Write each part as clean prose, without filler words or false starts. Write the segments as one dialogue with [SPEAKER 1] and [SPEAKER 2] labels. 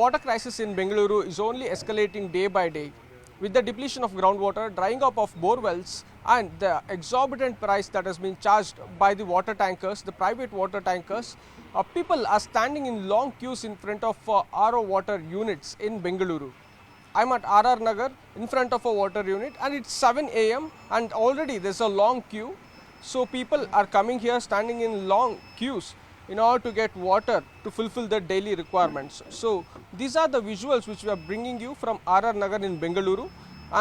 [SPEAKER 1] water crisis in Bengaluru is only escalating day by day. With the depletion of groundwater, drying up of borewells, and the exorbitant price that has been charged by the water tankers, the private water tankers, people are standing in long queues in front of RO water units in Bengaluru. I'm at RR Nagar in front of a water unit, and it's 7 a.m. and already there's a long queue. So people are coming here standing in long queues in order to get water to fulfill their daily requirements. So these are the visuals which we are bringing you from RR Nagar in Bengaluru.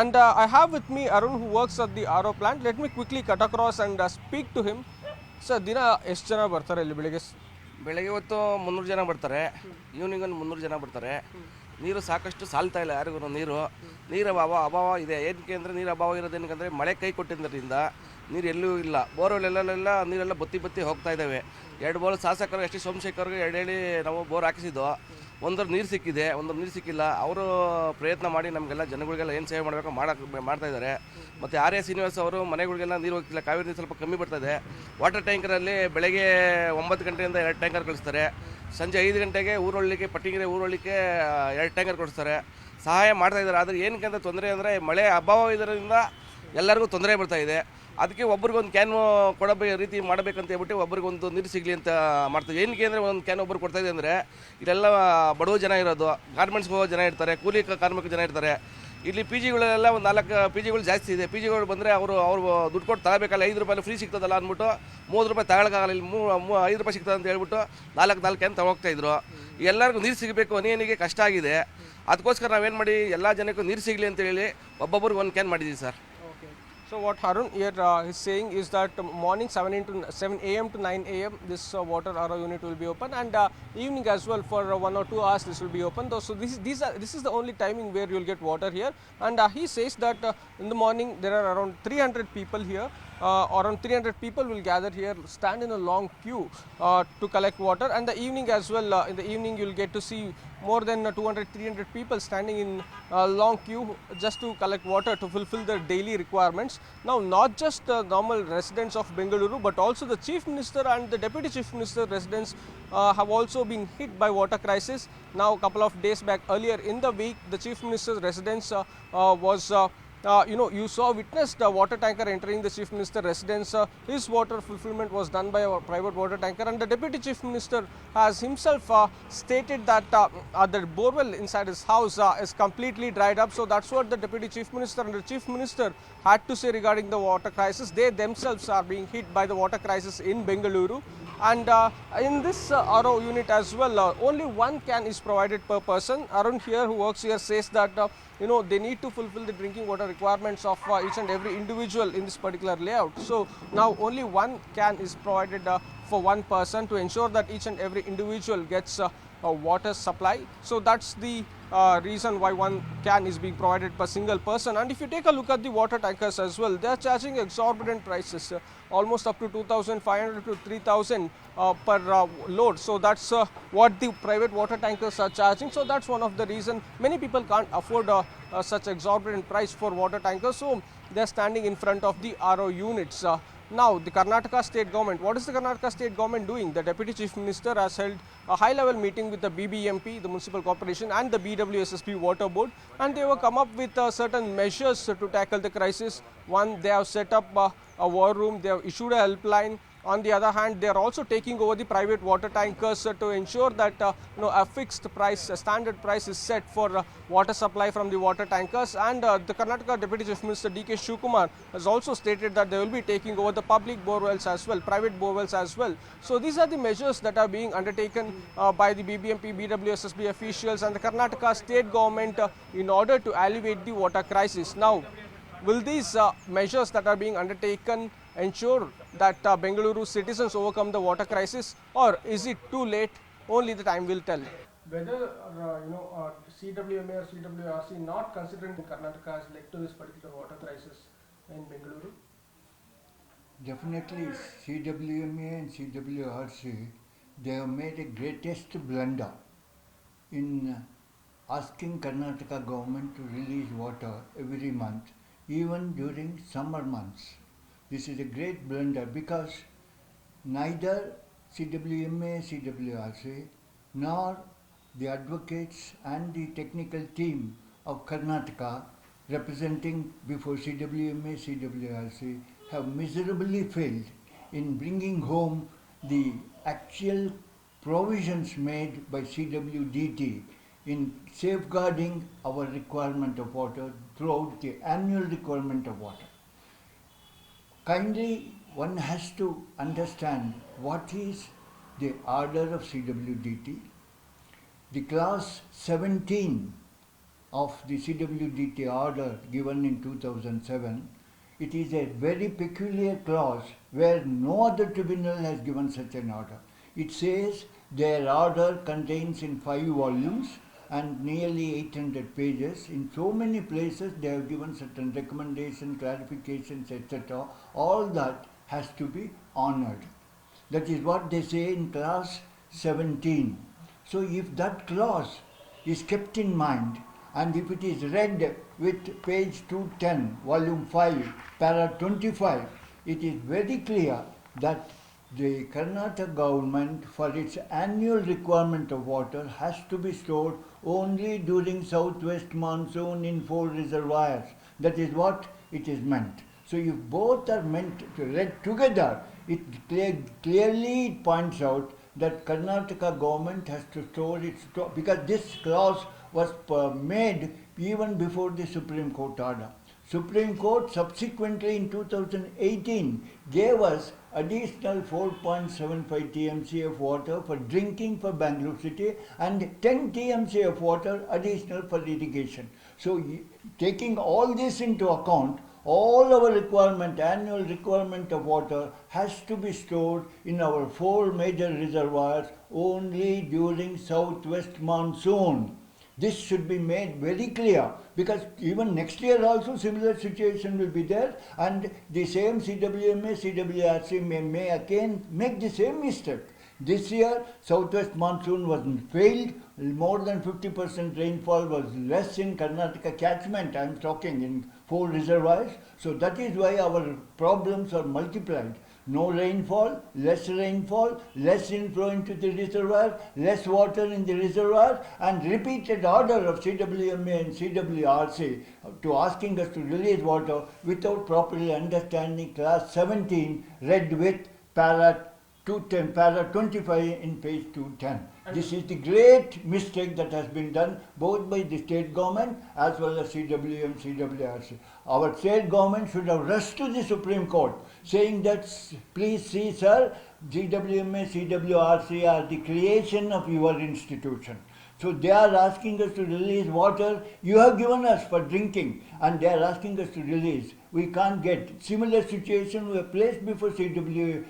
[SPEAKER 1] And I have with me Arun, who works at the RO plant. Let me quickly cut across and speak to him. Sir, ದಿನ ಎಷ್ಟು ಜನ ಬರ್ತಾರೆ ಇಲ್ಲಿ ಬೆಳಿಗ್ಗೆ?
[SPEAKER 2] ಬೆಳಗ್ಗೆ ಹೊತ್ತು 300 ಜನ ಬರ್ತಾರೆ, ಈವ್ನಿಂಗ್ ಒಂದು 300 ಜನ ಬರ್ತಾರೆ. ನೀರು ಸಾಕಷ್ಟು ಸಾಲ್ತಾ ಇಲ್ಲ ಯಾರಿಗೂ. ನೀರು ಅಭಾವ ಇದೆ. ಏನಕ್ಕೆ ಅಂದರೆ ನೀರು ಅಭಾವ ಇರೋದೇನಕ್ಕೆ ಮಳೆ ಕೈ ಕೊಟ್ಟಿದ್ದರಿಂದ ನೀರು ಎಲ್ಲೂ ಇಲ್ಲ. ಬೋರ್ವೆಲ್ಲೆಲ್ಲ ನೀರೆಲ್ಲ ಬತ್ತಿ ಹೋಗ್ತಾ ಇದ್ದಾವೆ. 2 ಬೋರ್ ಶಾಸಕರು ಎಸ್ ಟಿ ಸೋಮಶೇಖರ್ಗೆ 2 ಹೇಳಿ ನಾವು ಬೋರ್ ಹಾಕಿಸಿದ್ದು. ಒಂದರ ನೀರು ಸಿಕ್ಕಿದೆ, ಒಂದರ ನೀರು ಸಿಕ್ಕಿಲ್ಲ. ಅವರು ಪ್ರಯತ್ನ ಮಾಡಿ ನಮಗೆಲ್ಲ ಜನಗಳಿಗೆಲ್ಲ ಏನು ಸೇವೆ ಮಾಡಬೇಕು ಮಾಡ್ತಾ ಇದ್ದಾರೆ. ಮತ್ತು ಆರ್ ಎ ಶ್ರೀನಿವಾಸ್ ಅವರು ಮನೆಗಳಿಗೆಲ್ಲ ನೀರು ಹೋಗ್ತಿಲ್ಲ, ಕಾವೇರಿ ನೀರು ಸ್ವಲ್ಪ ಕಮ್ಮಿ ಬರ್ತದೆ. ವಾಟರ್ ಟ್ಯಾಂಕರಲ್ಲಿ ಬೆಳಗ್ಗೆ 9 ಗಂಟೆಯಿಂದ 2 ಟ್ಯಾಂಕರ್ ಕಳಿಸ್ತಾರೆ. ಸಂಜೆ 5 ಗಂಟೆಗೆ ಊರೊಳ್ಳಿಗೆ ಪಟ್ಟಿಗೆರೆ ಊರೊಳ್ಳಿಗೆ 2 ಟ್ಯಾಂಕರ್ ಕೊಡಿಸ್ತಾರೆ. ಸಹಾಯ ಮಾಡ್ತಾಯಿದ್ದಾರೆ. ಆದರೆ ಏನಕ್ಕೆ ಅಂತ ತೊಂದರೆ ಅಂದರೆ ಮಳೆ ಅಭಾವ ಇದರಿಂದ ಎಲ್ಲರಿಗೂ ತೊಂದರೆ ಬರ್ತಾಯಿದೆ. ಅದಕ್ಕೆ ಒಬ್ರಿಗೊಂದು ಕ್ಯಾನ್ ಕೊಡೋ ರೀತಿ ಮಾಡಬೇಕಂತ ಹೇಳ್ಬಿಟ್ಟು ಒಬ್ರಿಗೊಂದು ನೀರು ಸಿಗಲಿ ಅಂತ ಮಾಡ್ತೀವಿ. ಏನಕ್ಕೆ ಅಂದರೆ ಒಂದು ಕ್ಯಾನ್ ಒಬ್ಬರು ಕೊಡ್ತಾಯಿದೆ ಅಂದರೆ ಇಲ್ಲೆಲ್ಲ ಬಡವ ಜನ ಇರೋದು, ಗಾರ್ಮೆಂಟ್ಸ್ಗೆ ಹೋಗೋ ಜನ ಇರ್ತಾರೆ, ಕೂಲಿ ಕಾರ್ಮಿಕ ಜನ ಇರ್ತಾರೆ. ಇಲ್ಲಿ ಪಿ ಜಿಗಳೆಲ್ಲ ಒಂದು 4 ಪಿ ಜಿಗಳು ಜಾಸ್ತಿ ಇದೆ. ಪಿ ಜಿಗಳು ಬಂದರೆ ಅವರು ದುಡ್ಡು ಕೊಟ್ಟು ತಗೋಬೇಕಲ್ಲ. 5 ರೂಪಾಯಿ ಫ್ರೀ ಸಿಗ್ತದಲ್ಲ ಅಂದ್ಬಿಟ್ಟು 30 ರೂಪಾಯಿ ತಗೊಳಕ್ಕಾಗಲ್ಲ. ಇಲ್ಲಿ 5 ರೂಪಾಯಿ ಸಿಗ್ತದೆ ಅಂತ ಹೇಳ್ಬಿಟ್ಟು 4 ಕ್ಯಾನ್ ತಗೋಗ್ತಾಯಿದ್ರು. ಎಲ್ಲರಿಗೂ ನೀರು ಸಿಗಬೇಕು, ಅನೇನಿಗೆ ಕಷ್ಟ ಆಗಿದೆ. ಅದಕ್ಕೋಸ್ಕರ ನಾವೇನು ಮಾಡಿ ಎಲ್ಲ ಜನಕ್ಕೂ ನೀರು ಸಿಗಲಿ ಅಂತೇಳಿ ಒಬ್ಬೊಬ್ರಿಗೆ 1 ಕ್ಯಾನ್ ಮಾಡಿದ್ದೀವಿ sir.
[SPEAKER 1] So what Harun here is saying is that morning 7 a.m. to 9 a.m. this water RO unit will be open, and evening as well for 1 or 2 hours this will be open. So this is the only timing where you will get water here. And he says that in the morning there are around 300 people here. Around 300 people will gather here, stand in a long queue to collect water. And the evening as well, in the evening you will get to see more than 200-300 people standing in a long queue just to collect water to fulfill their daily requirements. Now, not just the normal residents of Bengaluru, but also the Chief Minister and the Deputy Chief Minister residents have also been hit by water crisis. Now, a couple of days back, earlier in the week, the Chief Minister's residence was witnessed a water tanker entering the Chief Minister residence. His water fulfillment was done by a private water tanker, and the Deputy Chief Minister has himself stated that the borewell inside his house is completely dried up. So that's what the Deputy Chief Minister and the Chief Minister had to say regarding the water crisis. They themselves are being hit by the water crisis in Bengaluru. And in this RO unit as well, only 1 can is provided per person. Arun here, who works here, says that they need to fulfill the drinking water requirements of each and every individual in this particular layout. So now only 1 can is provided for 1 person to ensure that each and every individual gets a water supply. So that's the reason why 1 can is being provided per single person. And if you take a look at the water tankers as well, they are charging exorbitant prices, almost up to 2,500 to 3,000 per load. So that's what the private water tankers are charging. So that's one of the reason many people can't afford such exorbitant price for water tankers. So they're standing in front of the RO units. Now, the Karnataka state government, what is the Karnataka state government doing? The Deputy Chief Minister has held a high-level meeting with the BBMP, the Municipal Corporation, and the BWSSB Water Board, and they have come up with certain measures to tackle the crisis. One, they have set up a war room, they have issued a helpline. On the other hand, they are also taking over the private water tankers to ensure that a fixed price, a standard price is set for water supply from the water tankers. And the Karnataka Deputy Chief Minister D.K. Shivakumar has also stated that they will be taking over the public borewells as well, private borewells as well. So these are the measures that are being undertaken by the BBMP, BWSSB officials and the Karnataka state government in order to alleviate the water crisis. Now, will these measures that are being undertaken ensure that Bengaluru citizens overcome the water crisis, or is it too late? Only the time will tell. Whether CWMA or CWRC not considering Karnataka has led to this particular water crisis in Bengaluru?
[SPEAKER 3] Definitely CWMA and CWRC, they have made a greatest blunder in asking Karnataka government to release water every month, even during summer months. This is a great blunder because neither CWMA, CWRC nor the advocates and the technical team of Karnataka representing before CWMA, CWRC have miserably failed in bringing home the actual provisions made by CWDT in safeguarding our requirement of water throughout the annual requirement of water. Kindly, one has to understand what is the order of CWDT. The class 17 of the CWDT order given in 2007, it is a very peculiar clause where no other tribunal has given such an order. It says their order contains in 5 volumes and nearly 800 pages. In so many places they have given certain recommendations, clarifications, etc. All that has to be honored. That is what they say in class 17. So if that clause is kept in mind, and if it is read with page 210, volume 5, para 25, it is very clear that the Karnataka government for its annual requirement of water has to be stored only during southwest monsoon in 4 reservoirs. That is what it is meant. So if both are meant to read together, it clearly points out that Karnataka government has to store its, because this clause was made even before the Supreme Court order. Supreme Court subsequently in 2018 gave us additional 4.75 TMC of water for drinking for Bengaluru city and 10 TMC of water additional for irrigation. So taking all this into account, all our requirement, annual requirement of water has to be stored in our 4 major reservoirs only during southwest monsoon. This should be made very clear, because even next year also similar situation will be there, and the same CWMA, CWRC may again make the same mistake. This year southwest monsoon was failed, more than 50% rainfall was less in Karnataka catchment, I am talking in 4 reservoirs. So that is why our problems are multiplied. No rainfall, less inflow into the reservoir, less water in the reservoir, and repeated order of CWMA and CWRC to asking us to release water without properly understanding class 17 read with para 210, para 25 in page 210. This is the great mistake that has been done both by the state government as well as CWM, CWRC. Our state government should have rushed to the Supreme Court saying that, please see sir, CWMA, CWRC are the creation of your institution. So they are asking us to release water you have given us for drinking, and they are asking us to release. We can't get. Similar situation we are placed before CWDT.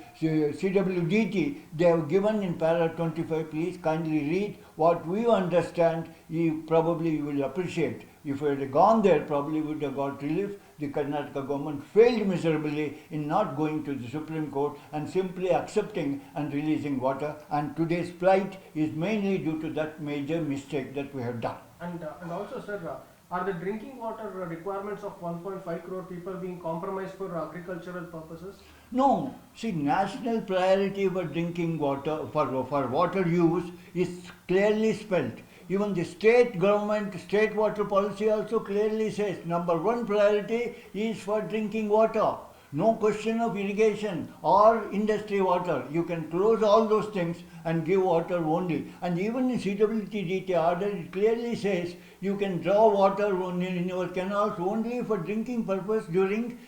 [SPEAKER 3] They have given in para 25. Please kindly read what we understand. You probably will appreciate. If we had gone there, probably would have got relief. The Karnataka government failed miserably in not going to the Supreme Court and simply accepting and releasing water. And today's plight is mainly due to that major mistake that we have done.
[SPEAKER 1] And also, sir, are the drinking water requirements of 1.5 crore people being compromised for agricultural purposes?
[SPEAKER 3] No. See, national priority for drinking water, for water use is clearly spelled. Even the state government, state water policy also clearly says number 1 priority is for drinking water. No question of irrigation or industry water. You can close all those things and give water only. And even in CWDT order, it clearly says you can draw water in your canals only for drinking purpose during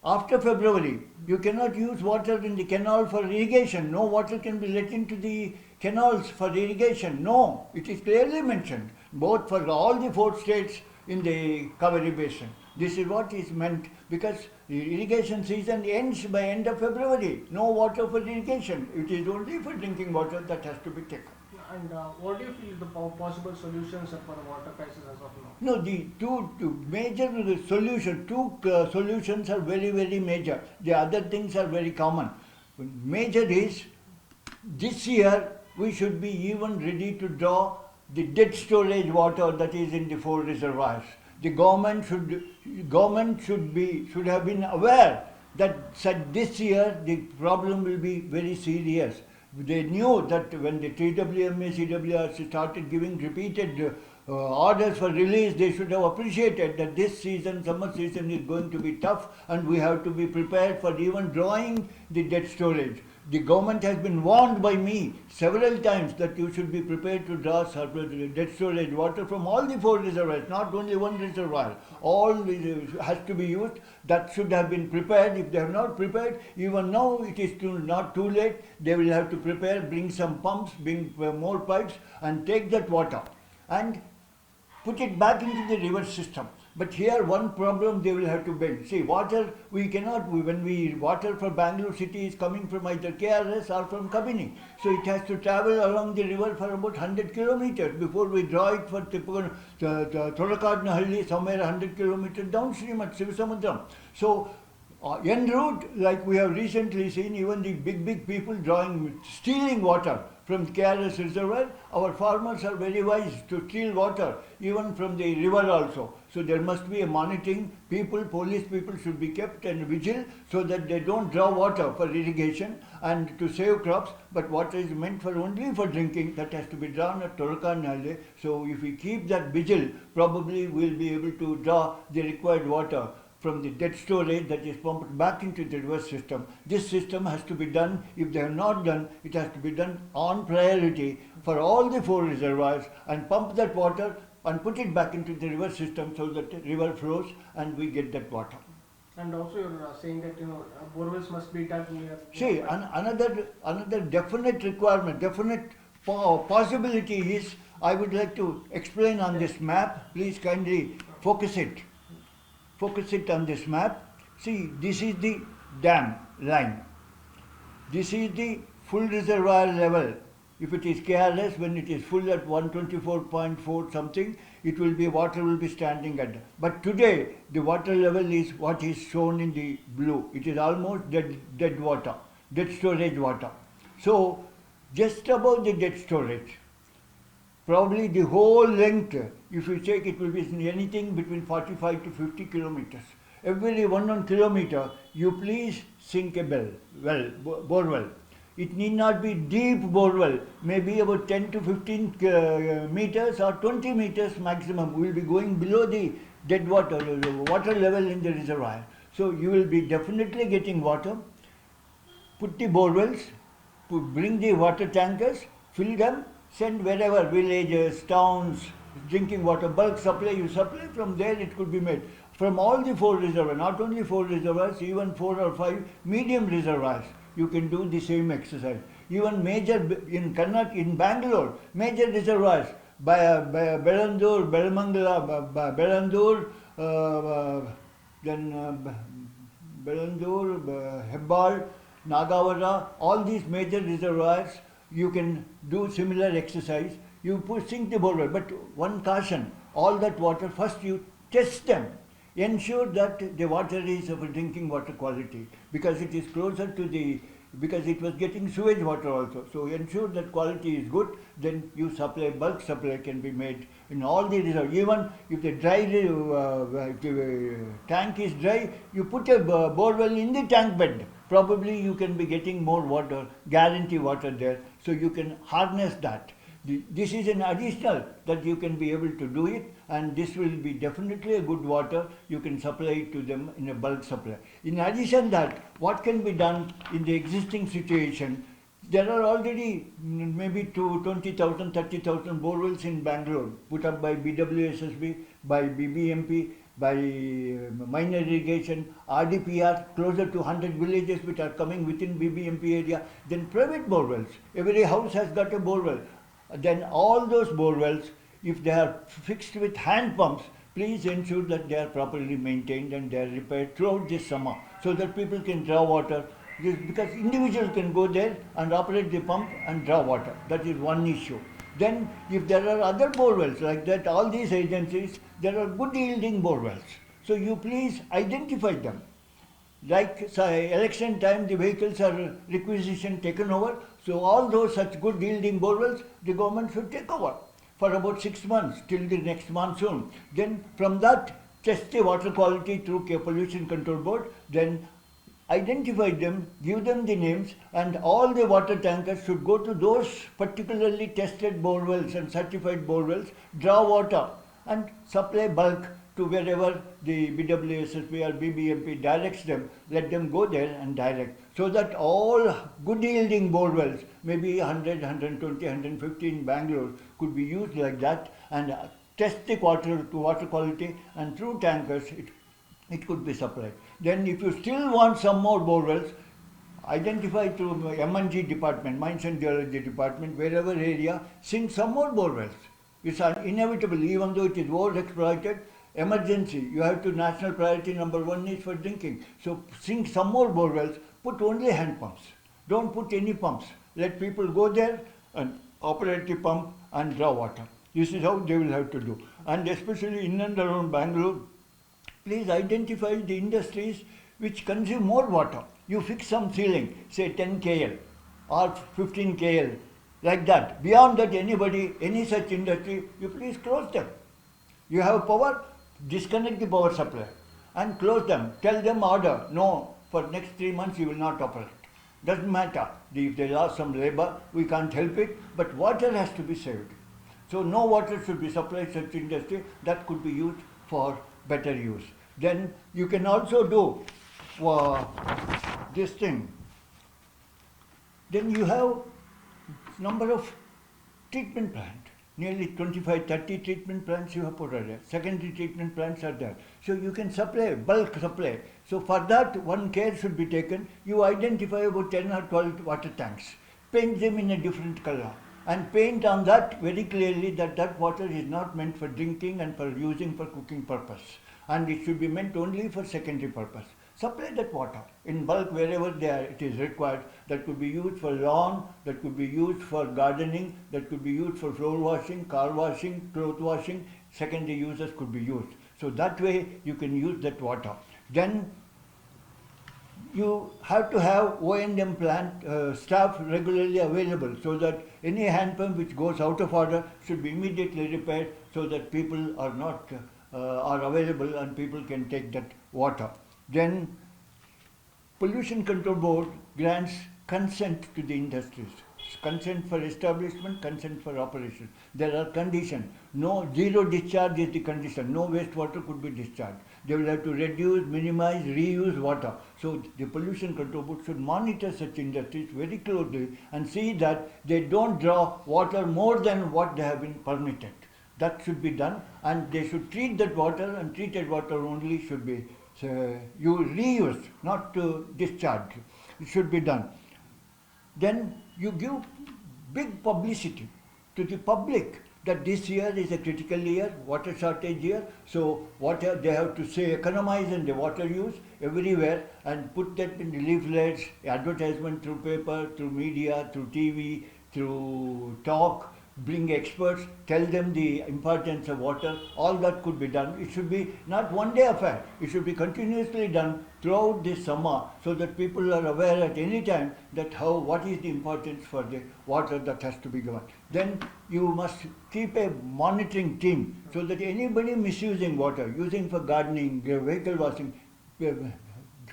[SPEAKER 3] after February. You cannot use water in the canal for irrigation. No water can be let into the canals for irrigation. No, it is clearly mentioned, both for all the 4 states in the Kaveri basin. This is what is meant, because the irrigation season ends by end of February. No water for irrigation. It is only for drinking water that has to be taken.
[SPEAKER 1] And what do you feel the possible solutions for water crisis as of now?
[SPEAKER 3] No, the two major solutions, solutions are very, very major. The other things are very common. Major is, this year we should be even ready to draw the dead storage water that is in the 4 reservoirs. The government should have been aware that this year the problem will be very serious. They knew that when the TWMA, CWRC started giving repeated orders for release, they should have appreciated that this season, summer season, is going to be tough and we have to be prepared for even drawing the debt storage. The government has been warned by me several times that you should be prepared to draw debt storage water from all the 4 reservoirs, not only one reservoir. All has to be used. That should have been prepared. If they have not prepared, even now it is not too late. They will have to prepare, bring some pumps, bring more pipes and take that water and put it back into the river system. But here one problem they will have to build. See, water, water for Bangalore city is coming from either KRS or from Kabini. So it has to travel along the river for about 100 kilometers before we draw it for Thorakadnahalli, somewhere 100 kilometers downstream at Sivasamudram. So en route, like we have recently seen, even the big people stealing water from the KRS reservoir. Our farmers are very wise to steal water even from the river also. So there must be a monitoring. Police people should be kept and vigil so that they don't draw water for irrigation and to save crops, but water is meant for only for drinking. That has to be drawn at Thorakadnahalli. So if we keep that vigil, probably we'll be able to draw the required water from the debt storage that is pumped back into the river system. This system has to be done. If they have not done, it has to be done on priority for all the 4 reservoirs and pump that water and put it back into the river system so that the river flows and we get that water.
[SPEAKER 1] And also you're saying that borewells must be dug near.
[SPEAKER 3] See, another definite requirement, definite possibility is, I would like to explain on this map. Please kindly focus it. Focus it on this map. See, this is the dam line. This is the full reservoir level. If it is KRS, when it is full at 124.4 something, water will be standing at. But today, the water level is what is shown in the blue. It is almost dead water, dead storage water. So, just above the dead storage, probably the whole length, if you check, it will be anything between 45 to 50 kilometers. Every 1 kilometer, you please sink a borewell. It need not be deep borewell, maybe about 10 to 15 meters or 20 meters maximum. We will be going below the dead water, the water level in the reservoir. So you will be definitely getting water. Put the borewells, bring the water tankers, fill them, send wherever, villages, towns, drinking water, bulk supply, you supply, from there it could be made. From all the 4 reservoirs, not only 4 reservoirs, even 4 or 5 medium reservoirs, you can do the same exercise. Even major, in Bangalore, major reservoirs, Belandur, Belamangala, Belandur, Belandur, Hebbal, Nagavara, all these major reservoirs, you can do similar exercise. You sink the borewell, but one caution, all that water, first you test them. Ensure that the water is of a drinking water quality, because it is closer to because it was getting sewage water also. So ensure that quality is good, then you supply, bulk supply can be made in all the reservoirs. Even if the tank is dry, you put a borewell in the tank bed. Probably you can be getting more water, guarantee water there, so you can harness that. This is an additional that you can be able to do it, and this will be definitely a good water. You can supply it to them in a bulk supply. In addition that, what can be done in the existing situation? There are already maybe 20,000, 30,000 borewells in Bangalore, put up by BWSSB, by BBMP, by minor irrigation, RDPR, closer to 100 villages which are coming within BBMP area. Then private borewells. Every house has got a borewell. Then all those borewells, if they are fixed with hand pumps, please ensure that they are properly maintained and they are repaired throughout this summer, so that people can draw water. Because individuals can go there and operate the pump and draw water. That is one issue. Then if there are other borewells like that, all these agencies, there are good yielding borewells. So you please identify them. Like election time, the vehicles are requisition taken over. So all those such good yielding borewells, the government should take over for about 6 months till the next monsoon. Then from that, test the water quality through Pollution Control Board. Then identify them, give them the names, and all the water tankers should go to those particularly tested borewells and certified borewells, draw water and supply bulk to wherever the BWSSB or BBMP directs them. Let them go there and direct, so that all good yielding borewells, maybe 100, 120, 150 in Bangalore, could be used like that, and test the water to water quality, and through tankers it could be supplied. Then if you still want some more borewells, identify through M&G department, Mines and Geology department, wherever area, sink some more borewells. It's inevitable, even though it is overexploited. Emergency, you have to, national priority number 1 is for drinking. So sink some more borewells, put only hand pumps. Don't put any pumps. Let people go there and operate the pump and draw water. This is how they will have to do. And especially in and around Bangalore, please identify the industries which consume more water. You fix some ceiling, say 10 KL or 15 KL, like that. Beyond that, anybody, any such industry, you please close them. You have power, disconnect the power supply and close them. Tell them order, no, for next 3 months you will not operate. Doesn't matter. If they lost some labor, we can't help it, but water has to be saved. So no water should be supplied such industry. That could be used for better use. Then you can also do this thing. Then you have number of treatment plants. Nearly 25, 30 treatment plants you have put there. Secondary treatment plants are there. So you can supply, bulk supply. So for that, one care should be taken. You identify about 10 or 12 water tanks. Paint them in a different color. And paint on that very clearly that that water is not meant for drinking and for using for cooking purpose. And it should be meant only for secondary purpose. Supply that water in bulk wherever it is required. That could be used for lawn, that could be used for gardening, that could be used for floor washing, car washing, cloth washing. Secondary uses could be used. So that way you can use that water. Then you have to have O&M plant staff regularly available, so that any hand pump which goes out of order should be immediately repaired, so that people are not are available and people can take that water. Then Pollution Control Board grants consent to the industries. Consent for establishment, consent for operation. There are conditions. No, zero discharge is the condition. No wastewater could be discharged. They will have to reduce, minimize, reuse water. So the Pollution Control Board should monitor such industries very closely and see that they don't draw water more than what they have been permitted. That should be done, and they should treat that water, and treated water only should be you reuse, not to discharge. It should be done. Then you give big publicity to the public that this year is a critical year, water shortage year. So water, they have to say economize in the water use everywhere, and put that in the leaflets, advertisement through paper, through media, through TV, through talk. Bring experts, tell them the importance of water. All that could be done. It should be not one day affair. It should be continuously done throughout this summer, so that people are aware at any time that what is the importance for the water that has to be given. Then you must keep a monitoring team, so that anybody misusing water, using for gardening, vehicle washing,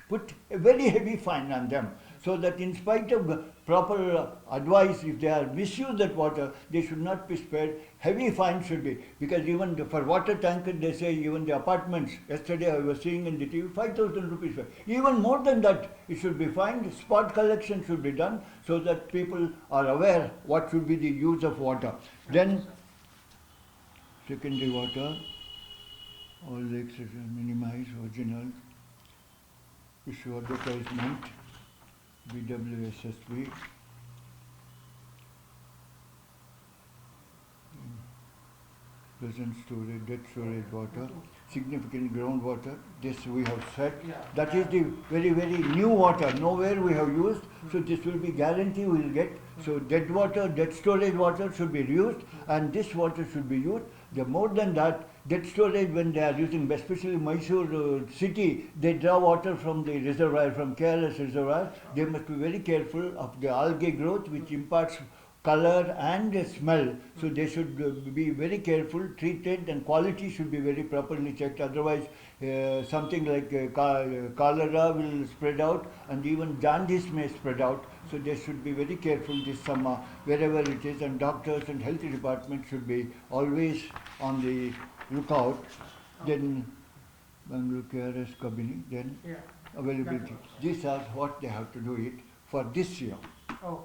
[SPEAKER 3] put a very heavy fine on them. So that in spite of proper advice, if they are misuse that water, they should not be spared. Heavy fine should be, because even for water tankers, they say even the apartments, yesterday I was seeing in the TV, 5,000 rupees fine. Even more than that, it should be fined. Spot collection should be done, so that people are aware what should be the use of water. Then secondary water, all lakes minimize, original, issue advertisement, BWSSB, present storage, dead storage water, significant groundwater. This we have said. That is the very, very new water. Nowhere we have used. So this will be guarantee we will get. So dead water, dead storage water should be used, and this water should be used. The more than that, dead storage, when they are using, especially Mysore city, they draw water from the reservoir, from KRS reservoir. They must be very careful of the algae growth, which imparts color and smell. So they should be very careful, treated, and quality should be very properly checked. Otherwise, something like cholera will spread out, and even jaundice may spread out. So they should be very careful this summer, wherever it is, and doctors and health department should be always on the lookout. Then Bengaluru KRS Kabini, then
[SPEAKER 1] Yeah.
[SPEAKER 3] availability. These are what they have to do it for this year.
[SPEAKER 1] Okay.